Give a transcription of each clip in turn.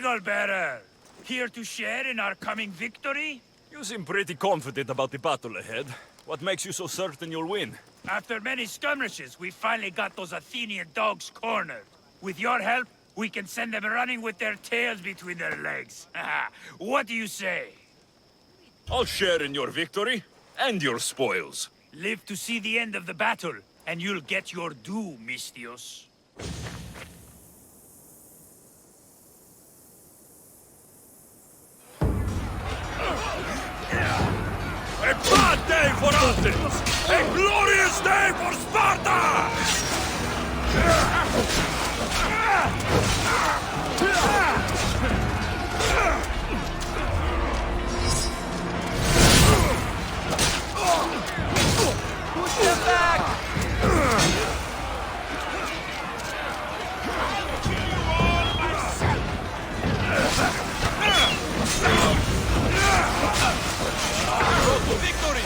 Eagle-bearer! Here to share in our coming victory? You seem pretty confident about the battle ahead. What makes you so certain you'll win? After many skirmishes, we finally got those Athenian dogs cornered. With your help, we can send them running with their tails between their legs. What do you say? I'll share in your victory, and your spoils. Live to see the end of the battle, and you'll get your due, Mistios. A bad day for Athens! A glorious day for Sparta! Push them back! Road to victory!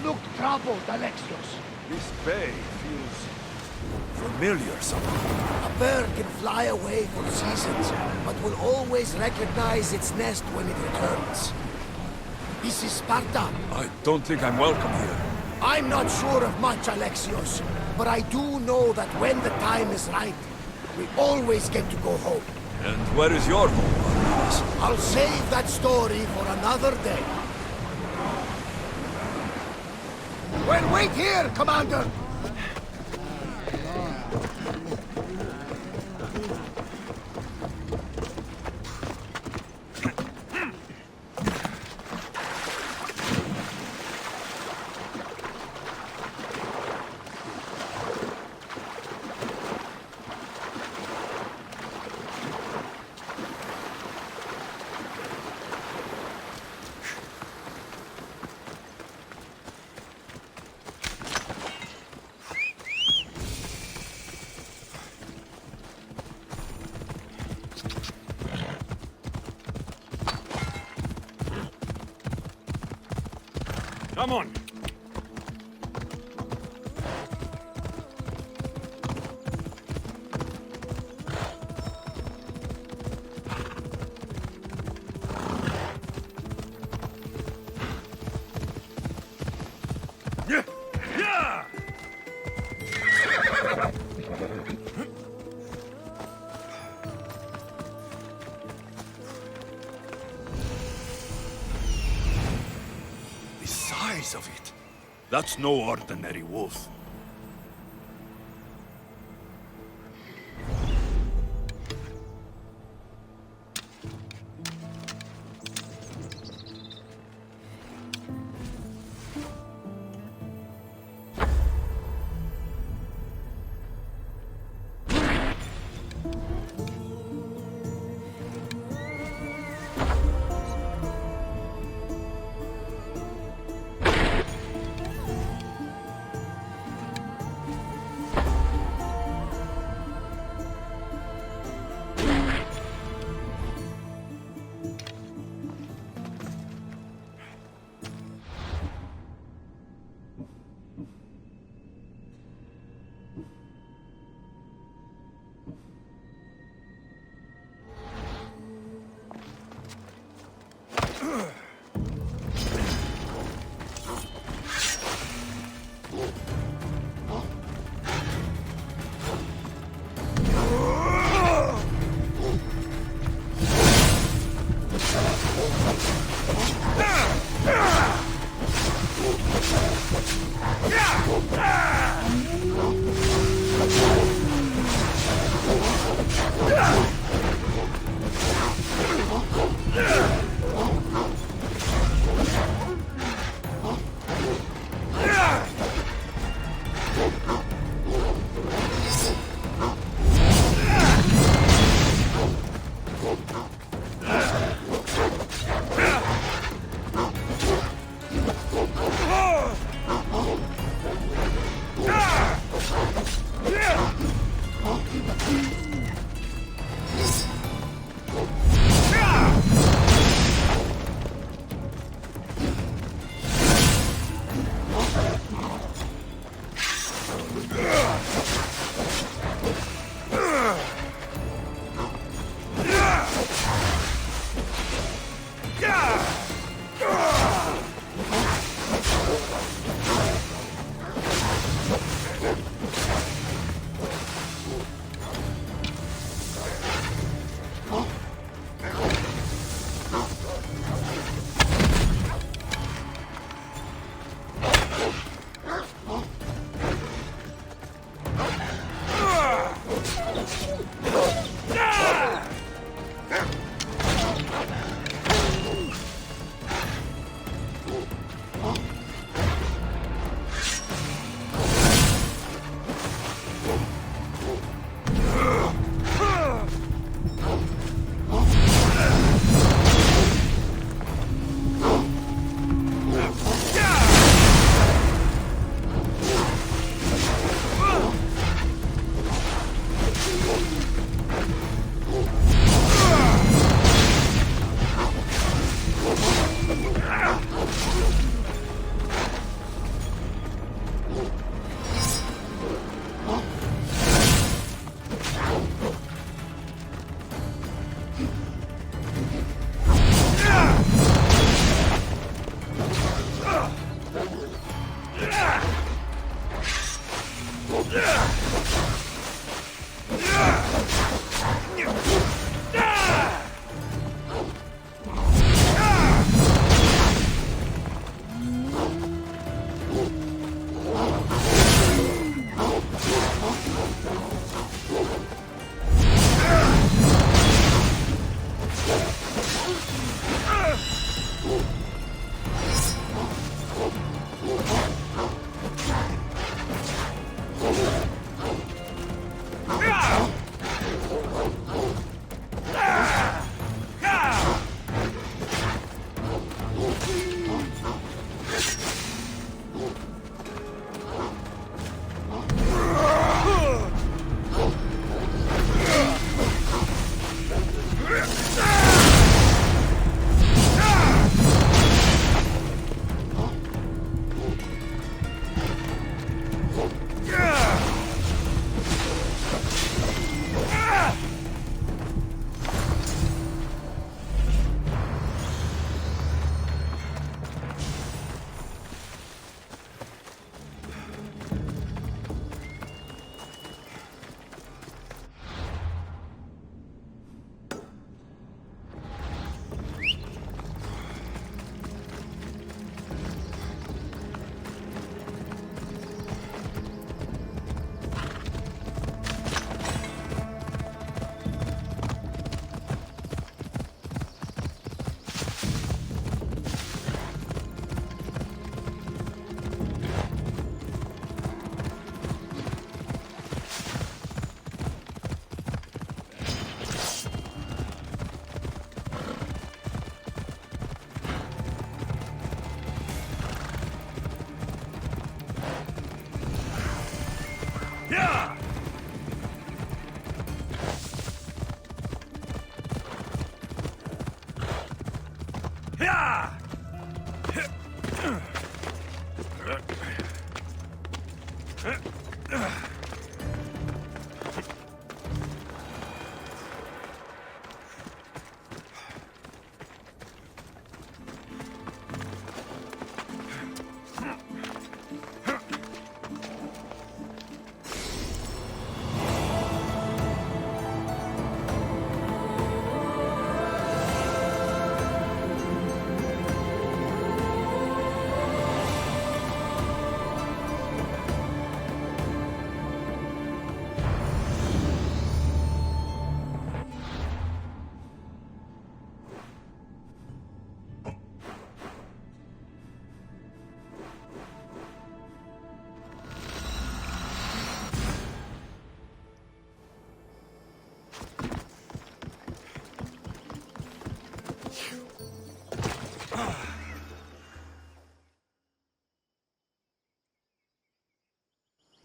look troubled, Alexios. This bay feels familiar somehow. A bird can fly away for seasons, but will always recognize its nest when it returns. This is Sparta. I don't think I'm welcome here. I'm not sure of much, Alexios, but I do know that when the time is right, we always get to go home. And where is your home, Armidas? I'll save that story for another day. Well, wait here, Commander! Come on. Yeah! Yeah! The size of it. That's no ordinary wolf.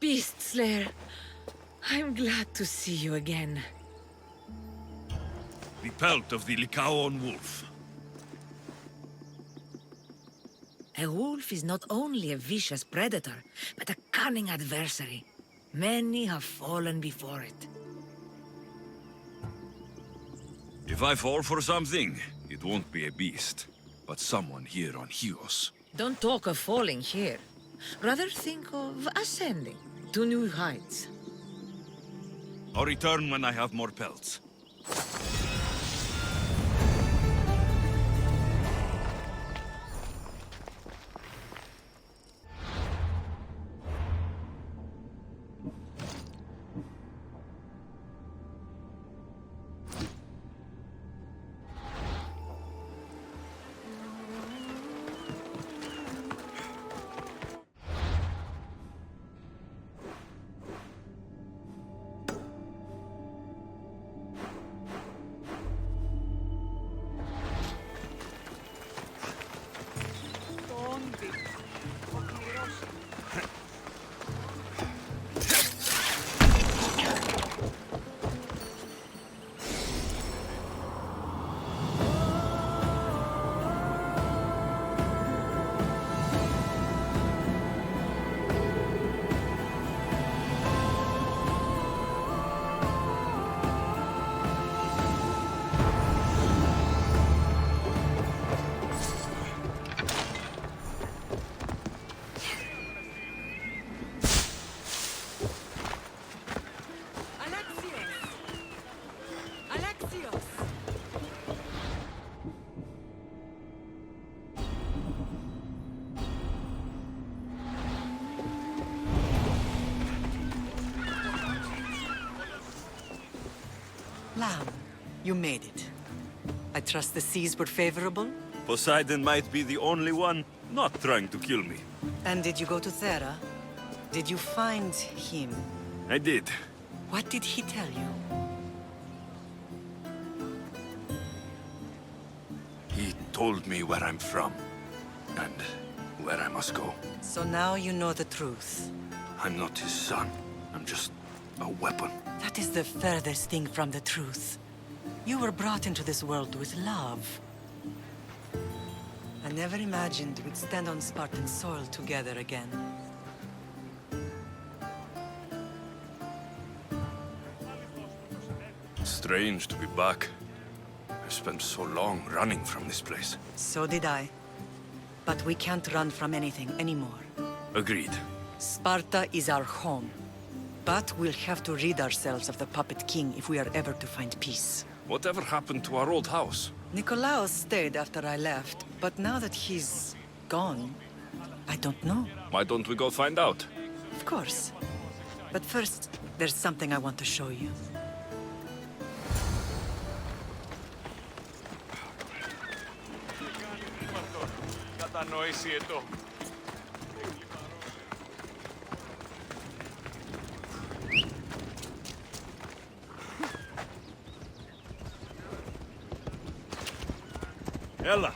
Beast Slayer. I'm glad to see you again. The pelt of the Lycaon wolf. A wolf is not only a vicious predator, but a cunning adversary. Many have fallen before it. If I fall for something, it won't be a beast, but someone here on Hyos. Don't talk of falling here. Rather think of ascending to new heights. I'll return when I have more pelts. Lamb, you made it. I trust the seas were favorable? Poseidon might be the only one not trying to kill me. And did you go to Thera? Did you find him? I did. What did he tell you? He told me where I'm from, and where I must go. So now you know the truth. I'm not his son. I'm just a weapon. That is the furthest thing from the truth. You were brought into this world with love. I never imagined we'd stand on Spartan soil together again. Strange to be back. I've spent so long running from this place. So did I. But we can't run from anything anymore. Agreed. Sparta is our home. But we'll have to rid ourselves of the Puppet King if we are ever to find peace. Whatever happened to our old house? Nikolaos stayed after I left, but now that he's gone, I don't know. Why don't we go find out? Of course. But first, there's something I want to show you. Κατανόηση εδώ. Ella!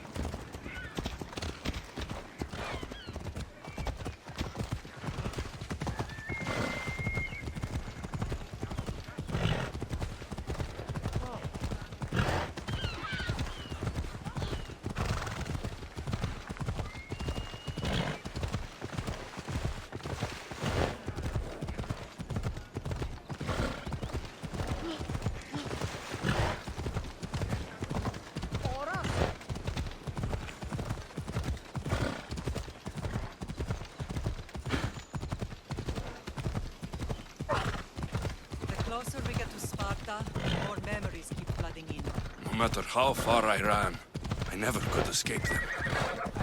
The closer we get to Sparta, the more memories keep flooding in. No matter how far I ran, I never could escape them.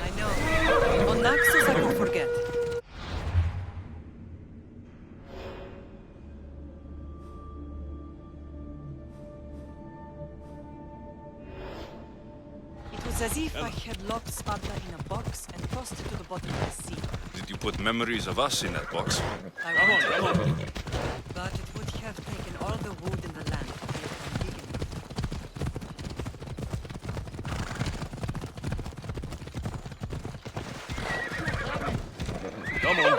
I know. On Naxos I won't forget. It was as if I had locked Sparta in a box and tossed it to the bottom of the sea. Did you put memories of us in that box? Come on. But it would have taken all the wood in the land to make them big enough. Come on.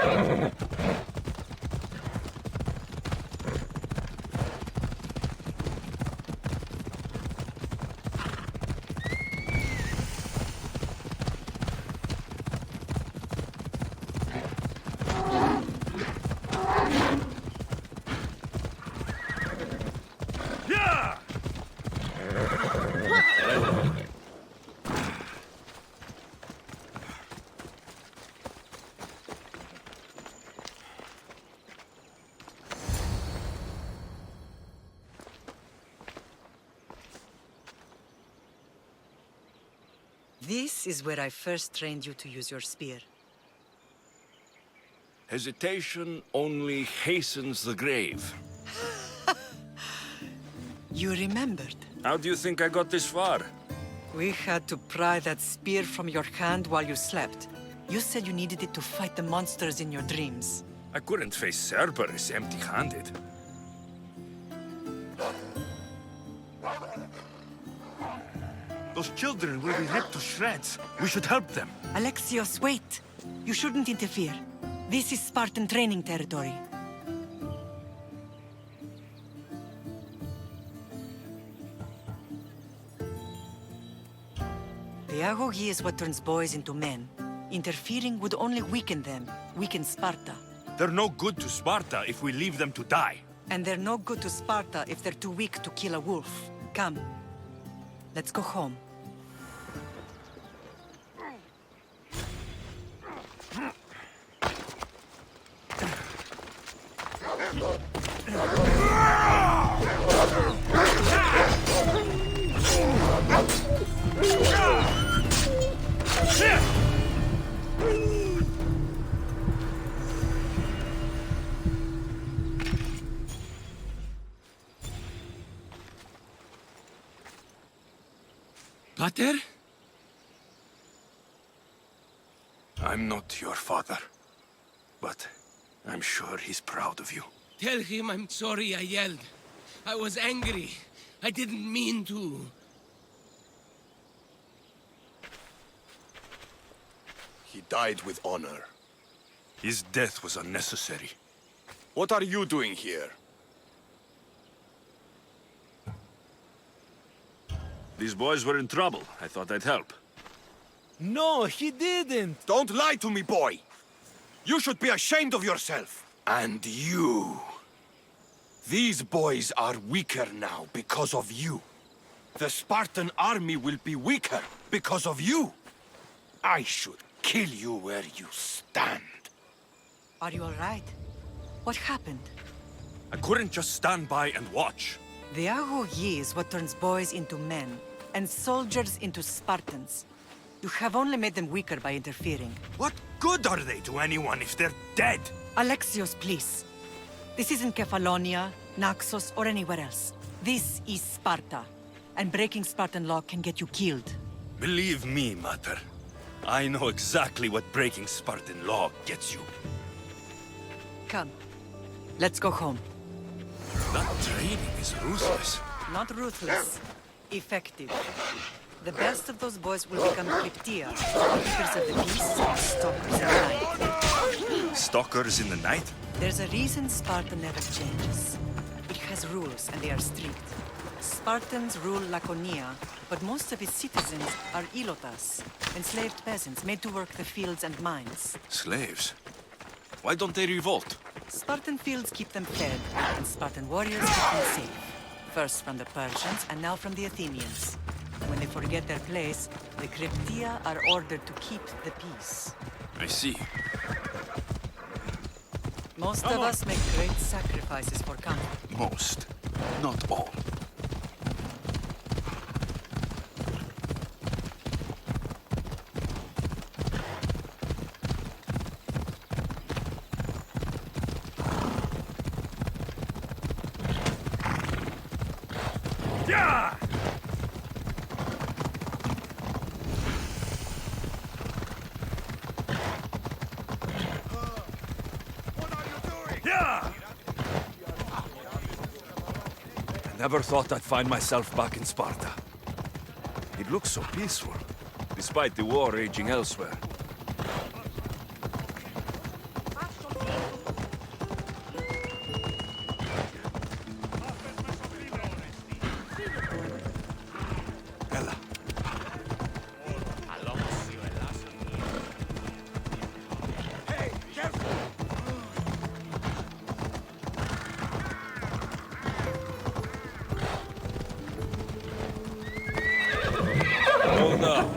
This is where I first trained you to use your spear. Hesitation only hastens the grave. You remembered. How do you think I got this far? We had to pry that spear from your hand while you slept. You said you needed it to fight the monsters in your dreams. I couldn't face Cerberus empty-handed. Those children will be ripped to shreds. We should help them. Alexios, wait! You shouldn't interfere. This is Spartan training territory. Pedagogy is what turns boys into men. Interfering would only weaken them, weaken Sparta. They're no good to Sparta if we leave them to die. And they're no good to Sparta if they're too weak to kill a wolf. Come, let's go home. Pater? I'm not your father, but I'm sure he's proud of you. Tell him I'm sorry I yelled. I was angry. I didn't mean to. He died with honor. His death was unnecessary. What are you doing here? These boys were in trouble. I thought I'd help. No, he didn't! Don't lie to me, boy! You should be ashamed of yourself. And you. These boys are weaker now because of you. The Spartan army will be weaker because of you. I should kill you where you stand. Are you all right? What happened? I couldn't just stand by and watch. The Agogi is what turns boys into men, and soldiers into Spartans. You have only made them weaker by interfering. What good are they to anyone if they're dead? Alexios, please. This isn't Kefalonia, Naxos, or anywhere else. This is Sparta, and breaking Spartan law can get you killed. Believe me, Mater. I know exactly what breaking Spartan law gets you. Come, let's go home. That training is ruthless. Not ruthless, effective. The best of those boys will become Cryptia, keepers of the peace, and stalkers in the night. Stalkers in the night? There's a reason Sparta never changes. It has rules, and they are strict. Spartans rule Laconia, but most of its citizens are ilotas, enslaved peasants made to work the fields and mines. Slaves? Why don't they revolt? Spartan fields keep them fed, and Spartan warriors keep them safe. First from the Persians, and now from the Athenians. When they forget their place, the Cryptia are ordered to keep the peace. I see. Most of us make great sacrifices for comfort. Most, not all. Yeah! Yeah! I never thought I'd find myself back in Sparta. It looks so peaceful, despite the war raging elsewhere. Ella. Hold up.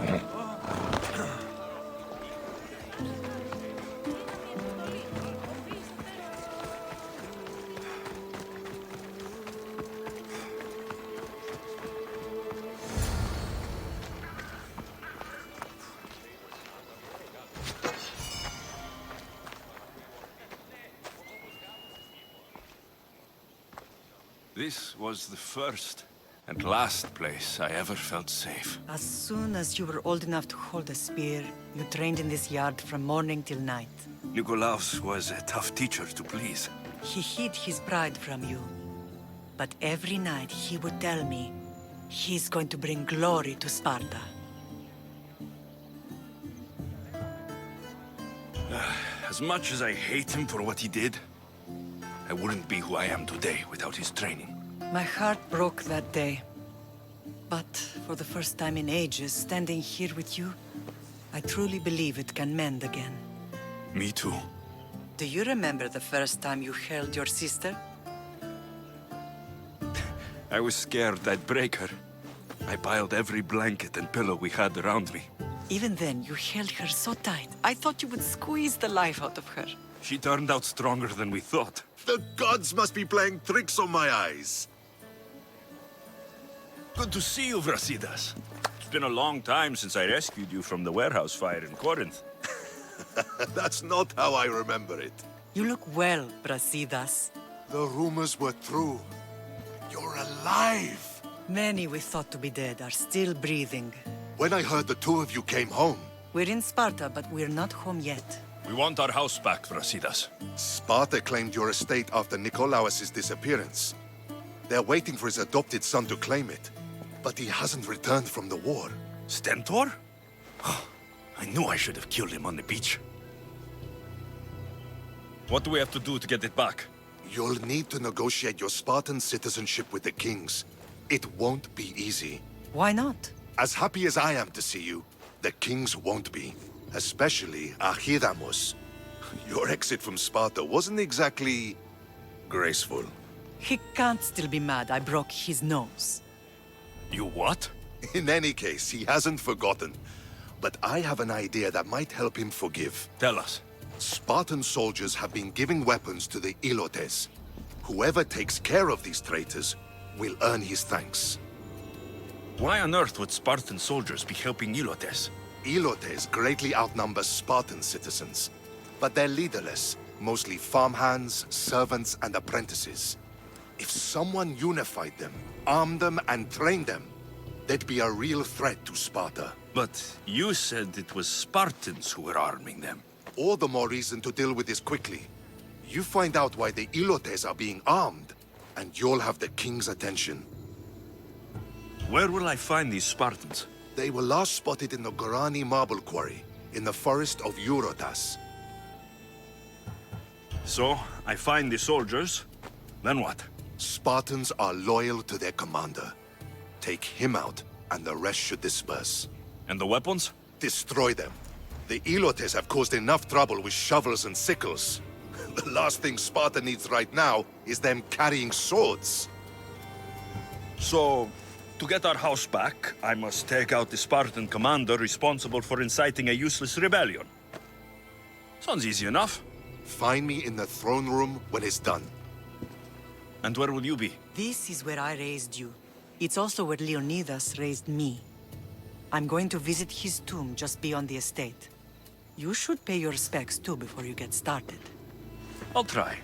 This was the first and last place I ever felt safe. As soon as you were old enough to hold a spear, you trained in this yard from morning till night. Nikolaus was a tough teacher to please. He hid his pride from you. But every night he would tell me, he's going to bring glory to Sparta. As much as I hate him for what he did, I wouldn't be who I am today without his training. My heart broke that day. But for the first time in ages, standing here with you, I truly believe it can mend again. Me too. Do you remember the first time you held your sister? I was scared I'd break her. I piled every blanket and pillow we had around me. Even then, you held her so tight. I thought you would squeeze the life out of her. She turned out stronger than we thought. The gods must be playing tricks on my eyes. Good to see you, Brasidas. It's been a long time since I rescued you from the warehouse fire in Corinth. That's not how I remember it. You look well, Brasidas. The rumors were true. You're alive! Many we thought to be dead are still breathing. When I heard the two of you came home, We're in Sparta, but we're not home yet. We want our house back, Brasidas. Sparta claimed your estate after Nikolaus' disappearance. They're waiting for his adopted son to claim it. But he hasn't returned from the war. Stentor? I knew I should have killed him on the beach. What do we have to do to get it back? You'll need to negotiate your Spartan citizenship with the kings. It won't be easy. Why not? As happy as I am to see you, the kings won't be. Especially Archidamos. Your exit from Sparta wasn't exactly graceful. He can't still be mad I broke his nose. You what? In any case, he hasn't forgotten. But I have an idea that might help him forgive. Tell us. Spartan soldiers have been giving weapons to the Ilotes. Whoever takes care of these traitors will earn his thanks. Why on earth would Spartan soldiers be helping Ilotes? Ilotes greatly outnumber Spartan citizens, but they're leaderless, mostly farmhands, servants, and apprentices. If someone unified them, armed them, and trained them, they'd be a real threat to Sparta. But you said it was Spartans who were arming them. All the more reason to deal with this quickly. You find out why the Ilotes are being armed, and you'll have the king's attention. Where will I find these Spartans? They were last spotted in the Gorani marble quarry, in the forest of Eurotas. So, I find the soldiers, then what? Spartans are loyal to their commander. Take him out, and the rest should disperse. And the weapons? Destroy them. The Ilotes have caused enough trouble with shovels and sickles. The last thing Sparta needs right now is them carrying swords. So, to get our house back, I must take out the Spartan commander responsible for inciting a useless rebellion. Sounds easy enough. Find me in the throne room when it's done. And where will you be? This is where I raised you. It's also where Leonidas raised me. I'm going to visit his tomb just beyond the estate. You should pay your respects too before you get started. I'll try.